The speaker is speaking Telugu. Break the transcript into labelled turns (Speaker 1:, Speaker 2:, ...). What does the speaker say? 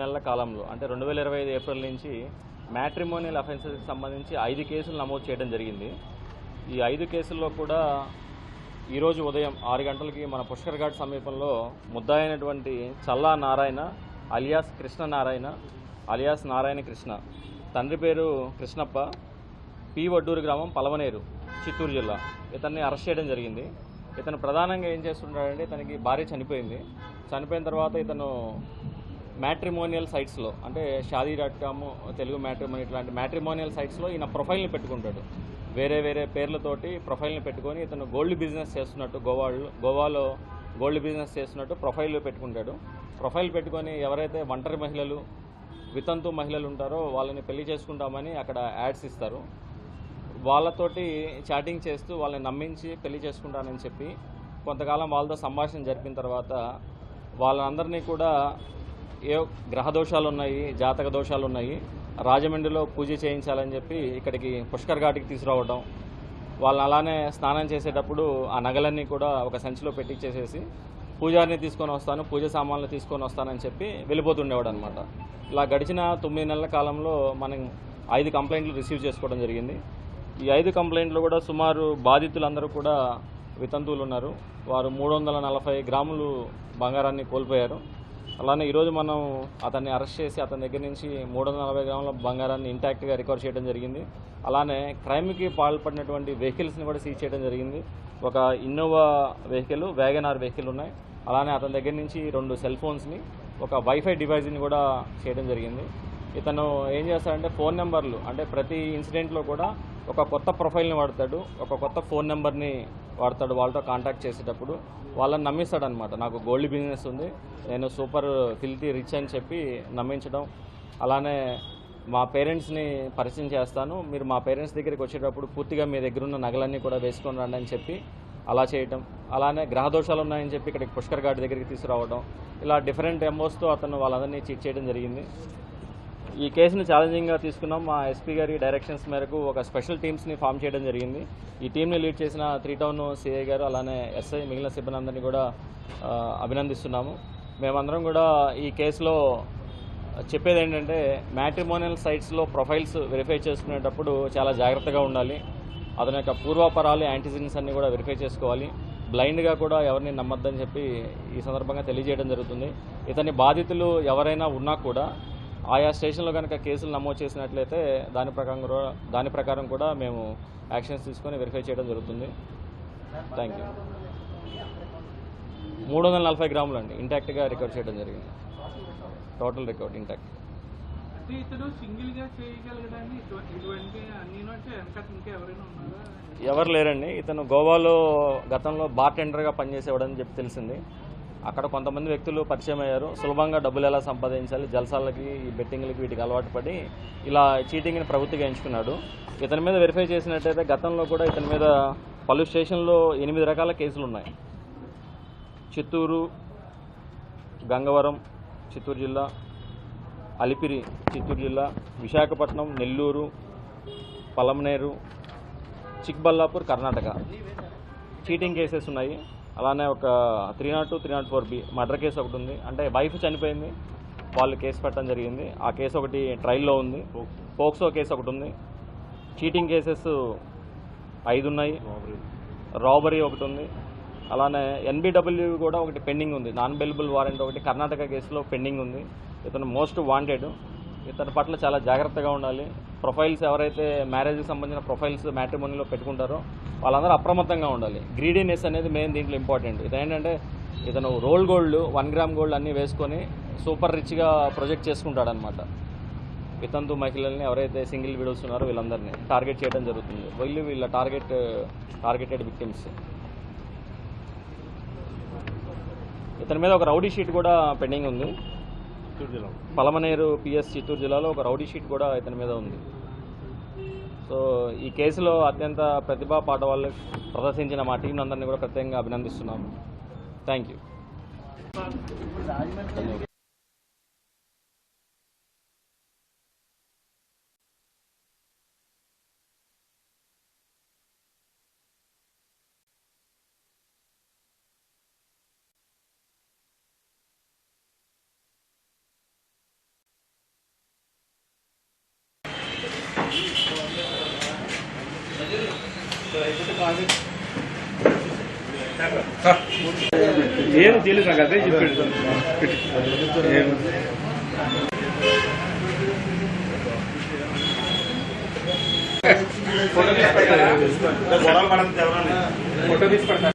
Speaker 1: నెలల కాలంలో అంటే 2025 ఏప్రిల్ నుంచి మ్యాట్రిమోనియల్ అఫెన్సెస్కి సంబంధించి 5 కేసులు నమోదు చేయడం జరిగింది. ఈ 5 కేసుల్లో కూడా ఈరోజు ఉదయం 6 గంటలకి మన పుష్కర్ ఘాట్ సమీపంలో ముద్దాయినటువంటి చల్లా నారాయణ అలియాస్ కృష్ణ నారాయణ అలియాస్ నారాయణ కృష్ణ, తండ్రి పేరు కృష్ణప్ప, పి వడ్డూరు గ్రామం పలమనేరు, చిత్తూరు జిల్లా, ఇతన్ని అరెస్ట్ చేయడం జరిగింది. ఇతను ప్రధానంగా ఏం చేస్తుంటాడంటే, ఇతనికి భార్య చనిపోయిన తర్వాత ఇతను మ్యాట్రిమోనియల్ సైట్స్లో అంటే షాదీ.com, తెలుగు మ్యాట్రిమోని ఇట్లాంటి మ్యాట్రిమోనియల్ సైట్స్లో ఈయన ప్రొఫైల్ని పెట్టుకుంటాడు. వేరే పేర్లతోటి ప్రొఫైల్ని పెట్టుకొని ఇతను గోల్డ్ బిజినెస్ చేస్తున్నట్టు గోవాలో గోల్డ్ బిజినెస్ చేస్తున్నట్టు ప్రొఫైల్ పెట్టుకుంటాడు. ప్రొఫైల్ పెట్టుకొని ఎవరైతే ఒంటరి మహిళలు, వితంతు మహిళలు ఉంటారో వాళ్ళని పెళ్లి చేసుకుంటామని అక్కడ యాడ్స్ ఇస్తారు. వాళ్ళతోటి చాటింగ్ చేస్తూ వాళ్ళని నమ్మించి పెళ్లి చేసుకుంటానని చెప్పి కొంతకాలం వాళ్ళతో సంభాషణ జరిపిన తర్వాత వాళ్ళందరినీ కూడా ఏ గ్రహ దోషాలు ఉన్నాయి, జాతక దోషాలు ఉన్నాయి, రాజమండ్రిలో పూజ చేయించాలని చెప్పి ఇక్కడికి పుష్కర్ ఘాట్కి తీసుకురావడం, వాళ్ళని అలానే స్నానం చేసేటప్పుడు ఆ నగలన్నీ కూడా ఒక సంచిలో పెట్టించేసేసి పూజారిని తీసుకొని వస్తాను, పూజ సామాన్లు తీసుకొని వస్తానని చెప్పి వెళ్ళిపోతుండేవాడు అనమాట. ఇలా గడిచిన 9 నెలల కాలంలో మనం 5 కంప్లైంట్లు రిసీవ్ చేసుకోవడం జరిగింది. ఈ 5 కంప్లైంట్లు కూడా సుమారు బాధితులందరూ కూడా వితంతువులు ఉన్నారు. వారు 340 గ్రాములు బంగారాన్ని కోల్పోయారు. అలానే ఈరోజు మనం అతన్ని అరెస్ట్ చేసి అతని దగ్గర నుంచి 340 గ్రాముల బంగారాన్ని ఇంటాక్ట్గా రికవర్ చేయడం జరిగింది. అలానే క్రైమ్కి పాల్పడినటువంటి వెహికల్స్ని కూడా సీజ్ చేయడం జరిగింది. ఒక ఇన్నోవా వెహికల్, వ్యాగనార్ వెహికల్ ఉన్నాయి. అలానే అతని దగ్గర నుంచి 2 సెల్ ఫోన్స్ని, ఒక వైఫై డివైజ్ని కూడా చేయడం జరిగింది. ఇతను ఏం చేస్తాడంటే ఫోన్ నెంబర్లు, అంటే ప్రతి ఇన్సిడెంట్లో కూడా ఒక కొత్త ప్రొఫైల్ని వాడతాడు, ఒక కొత్త ఫోన్ నెంబర్ని వాడతాడు. వాళ్ళతో కాంటాక్ట్ చేసేటప్పుడు వాళ్ళని నమ్మిస్తాడనమాట. నాకు గోల్డ్ బిజినెస్ ఉంది, నేను సూపర్ ఫిల్తీ రిచ్ అని చెప్పి నమ్మించడం. అలానే మా పేరెంట్స్ని పరిచయం చేస్తాను, మీరు మా పేరెంట్స్ దగ్గరికి వచ్చేటప్పుడు పూర్తిగా మీ దగ్గర ఉన్న నగలన్నీ కూడా వేసుకొని రండి అని చెప్పి అలా చేయటం. అలానే గ్రహ దోషాలు ఉన్నాయని చెప్పి ఇక్కడికి పుష్కర్ ఘాట్ దగ్గరికి తీసుకురావడం. ఇలా డిఫరెంట్ ఎంఓస్తో అతను వాళ్ళందరినీ చీట్ చేయడం జరిగింది. ఈ కేసును ఛాలెంజింగ్గా తీసుకున్నాం. మా ఎస్పీ గారి డైరెక్షన్స్ మేరకు ఒక స్పెషల్ టీమ్స్ని ఫామ్ చేయడం జరిగింది. ఈ టీంని లీడ్ చేసిన 3 టౌన్ సిఐ గారు, అలానే ఎస్ఐ, మిగిలిన సిబ్బందిని కూడా అభినందిస్తున్నాము. మేమందరం కూడా ఈ కేసులో చెప్పేది ఏంటంటే, మ్యాట్రిమోనియల్ సైట్స్లో ప్రొఫైల్స్ వెరిఫై చేసుకునేటప్పుడు చాలా జాగ్రత్తగా ఉండాలి. అతని యొక్క పూర్వాపరాలు, యాంటీసిడెంట్స్ అన్నీ కూడా వెరిఫై చేసుకోవాలి. బ్లైండ్గా కూడా ఎవరిని నమ్మొద్దని చెప్పి ఈ సందర్భంగా తెలియజేయడం జరుగుతుంది. ఇతని బాధితులు ఎవరైనా ఉన్నా కూడా ఆయా స్టేషన్లో కనుక కేసులు నమోదు చేసినట్లయితే దాని ప్రకారం కూడా మేము యాక్షన్స్ తీసుకొని వెరిఫై చేయడం జరుగుతుంది. Thank you. 340 గ్రాములు అండి ఇంటాక్ట్గా రికవర్ చేయడం జరిగింది. Total recover intact. ఎవరు లేరండి. ఇతను గోవాలో గతంలో బార్ టెండర్గా పనిచేసేవాడని చెప్పి తెలిసింది. అక్కడ కొంతమంది వ్యక్తులు పరిచయం అయ్యారు. సులభంగా డబ్బులు ఎలా సంపాదించాలి, జల్సాలకి, ఈ బెట్టింగ్లకి, వీటికి అలవాటు పడి ఇలా చీటింగ్ని ప్రవృత్తిగా ఎంచుకున్నాడు. ఇతని మీద వెరిఫై చేసినట్టయితే గతంలో కూడా ఇతని మీద పలు స్టేషన్లో 8 రకాల కేసులు ఉన్నాయి. చిత్తూరు, గంగవరం చిత్తూరు జిల్లా, అలిపిరి చిత్తూరు జిల్లా, విశాఖపట్నం, నెల్లూరు, పలమనేరు, చిక్బల్లాపూర్ కర్ణాటక చీటింగ్ కేసెస్ ఉన్నాయి. అలానే ఒక 302, 304B మర్డర్ కేసు ఒకటి ఉంది. అంటే వైఫ్ చనిపోయింది, వాళ్ళు కేసు పెట్టడం జరిగింది. ఆ కేసు ఒకటి ట్రయల్లో ఉంది. పోక్సో కేసు ఒకటి ఉంది. చీటింగ్ కేసెస్ 5 ఉన్నాయి. రాబరీ ఒకటి ఉంది. అలానే NBW కూడా ఒకటి పెండింగ్ ఉంది. నాన్ బెయిలబుల్ వారెంట్ ఒకటి కర్ణాటక కేసులో పెండింగ్ ఉంది. ఇతను మోస్ట్ వాంటెడ్. ఇతని పట్ల చాలా జాగ్రత్తగా ఉండాలి. ప్రొఫైల్స్ ఎవరైతే మ్యారేజ్కి సంబంధించిన ప్రొఫైల్స్ మ్యాట్రిమోనీలో పెట్టుకుంటారో వాళ్ళందరూ అప్రమత్తంగా ఉండాలి. గ్రీడీనెస్ అనేది మెయిన్ దీంట్లో ఇంపార్టెంట్. ఇదేంటంటే ఇతను రోల్ గోల్డ్, 1 గ్రామ్ గోల్డ్ అన్నీ వేసుకొని సూపర్ రిచ్గా ప్రొజెక్ట్ చేసుకుంటాడనమాట. వితంతు మహిళల్ని ఎవరైతే సింగిల్ విడోస్ ఉన్నారో వీళ్ళందరినీ టార్గెట్ చేయడం జరుగుతుంది. వీళ్ళ టార్గెటెడ్ విక్టిమ్స్. ఇతని మీద ఒక రౌడీ షీట్ కూడా పెండింగ్ ఉంది. పలమనేరు PS చిత్తూరు జిల్లాలో ఒక రౌడీ షీట్ కూడా ఇతని మీద ఉంది. సో ఈ కేసులో అత్యంత ప్రతిభా పాఠవాళ్ళు ప్రదర్శించిన మా టీం అందరినీ కూడా ప్రత్యేకంగా అభినందిస్తున్నాము. Thank you.
Speaker 2: ఏం తెలియదు నాకు, అదే చెప్పాడు. ఫోటో తీసి పెడతాను.